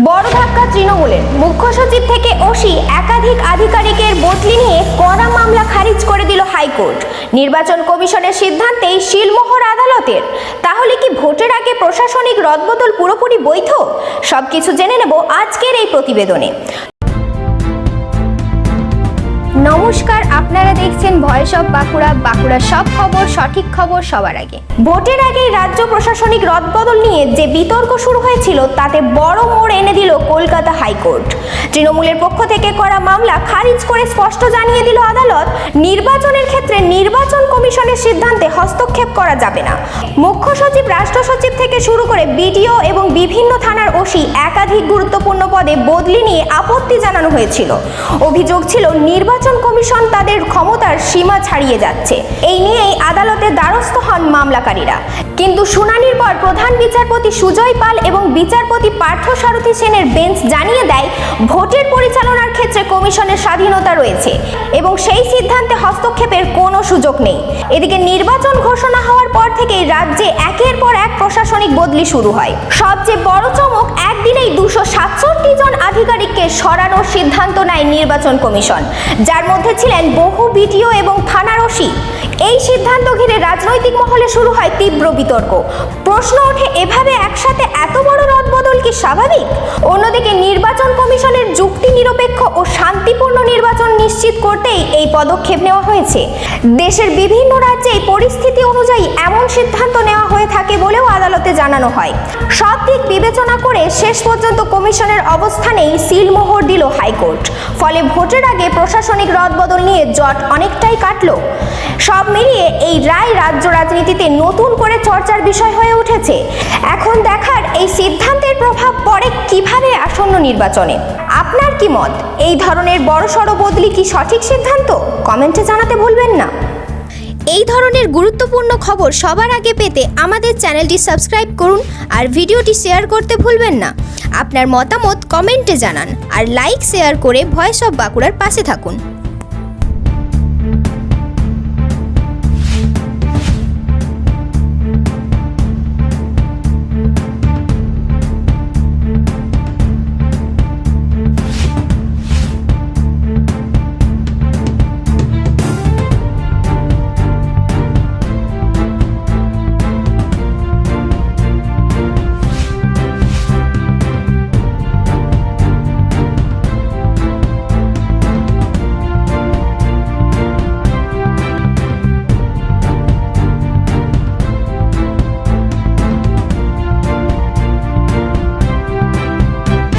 বড় ধাক্কা তৃণমূলের। মুখ্য সচিব থেকে ওসি একাধিক আধিকারিকের বদলি নিয়ে কড়া মামলা খারিজ করে দিল হাইকোর্ট। নির্বাচন কমিশনের সিদ্ধান্তেই শিলমোহর আদালতের। তাহলে কি ভোটের আগে প্রশাসনিক রদবদল পুরোপুরি বৈধ? সবকিছু জেনে নেব আজকের এই প্রতিবেদনে। নমস্কার, আপনারা দেখছেন ভয়েস অফ বাঁকুড়া। বাঁকুড়ার সব খবর, সঠিক খবর সবার আগে। ভোটের আগেই রাজ্য প্রশাসনিক রদবদল নিয়ে যে বিতর্ক শুরু হয়েছিল তাতে বড় মোড় এনে দিল কলকাতা হাইকোর্ট। তৃণমূলের পক্ষ থেকে করা মামলা খারিজ করে স্পষ্ট জানিয়ে দিল আদালত, নির্বাচনের ক্ষেত্রে নির্বাচন কমিশনের সিদ্ধান্তে হস্তক্ষেপ করা যাবে না। মুখ্য সচিব, রাষ্ট্র সচিব থেকে শুরু করে বিডিও এবং বিভিন্ন থানার ওসি একাধিক গুরুত্বপূর্ণ পদে বদলি নিয়ে আপত্তি জানানো হয়েছিল। অভিযোগ ছিল নির্বাচন কমিশন তাদের ক্ষমতার সীমা ছাড়িয়ে যাচ্ছে। এই নিয়েই আদালতের দ্বারস্থ হন মামলাকারীরা। কিন্তু শুনানির পর প্রধান বিচারপতি সুজয় পাল এবং বিচারপতি পার্থসারথী সেনের বেঞ্চ জানিয়ে দেয়, ভোটের পরিচালনার ক্ষেত্রে কমিশনের স্বাধীনতা রয়েছে এবং সেই সিদ্ধান্তে হস্তক্ষেপের কোনো সুযোগ নেই। এদিকে নির্বাচন ঘোষণা হওয়ার পর থেকেই রাজ্যে একের পর এক প্রশাসনিক বদলি শুরু হয়। সবচেয়ে বড় চমক, একদিনেই 267 জন আধিকারিককে সরানোর সিদ্ধান্ত নেয় নির্বাচন কমিশন, যার মধ্যে ছিলেন বহু বিডিও এবং থানার ওসি। এই সিদ্ধান্ত ঘিরে রাজনৈতিক মহলে শুরু হয় তীব্র বিতর্ক। প্রশ্ন ওঠে, এভাবে একসাথে এত বড় রদবদল কি স্বাভাবিক? অন্যদিকে নির্বাচন কমিশনের যুক্তি নিরপেক্ষ ও শান্তিপূর্ণ নির্বাচন নিশ্চিত করতেই এই পদক্ষেপ নেওয়া হয়েছে। দেশের বিভিন্ন রাজ্যে এই পরিস্থিতি অনুযায়ী এমন সিদ্ধান্ত নেওয়া হয়ে থাকে বলেও আদালতে জানানো হয়। সব দিক বিবেচনা করে শেষ পর্যন্ত কমিশনের অবস্থানেই সিলমোহর দিল হাইকোর্ট। ফলে ভোটের আগে প্রশাসনিক রদবদল নিয়ে জট অনেকটাই কাটলো। সব মিলিয়ে এই রায় রাজ্য রাজনীতিতে নতুন করে চর্চার বিষয় হয়ে উঠেছে। এখন দেখার এই সিদ্ধান্তের প্রভাব পড়ে কিভাবে আসন্ন নির্বাচনে। আপনার কি মত? এই ধরনের বড়সড় বদলি কি সঠিক সিদ্ধান্ত? কমেন্টে জানাতে ভুলবেন না। এই ধরনের গুরুত্বপূর্ণ খবর সবার আগে পেতে আমাদের চ্যানেলটি সাবস্ক্রাইব করুন আর ভিডিওটি শেয়ার করতে ভুলবেন না। আপনার মতামত কমেন্টে জানান আর লাইক শেয়ার করে ভয়েস অফ বাঁকুড়ার পাশে থাকুন।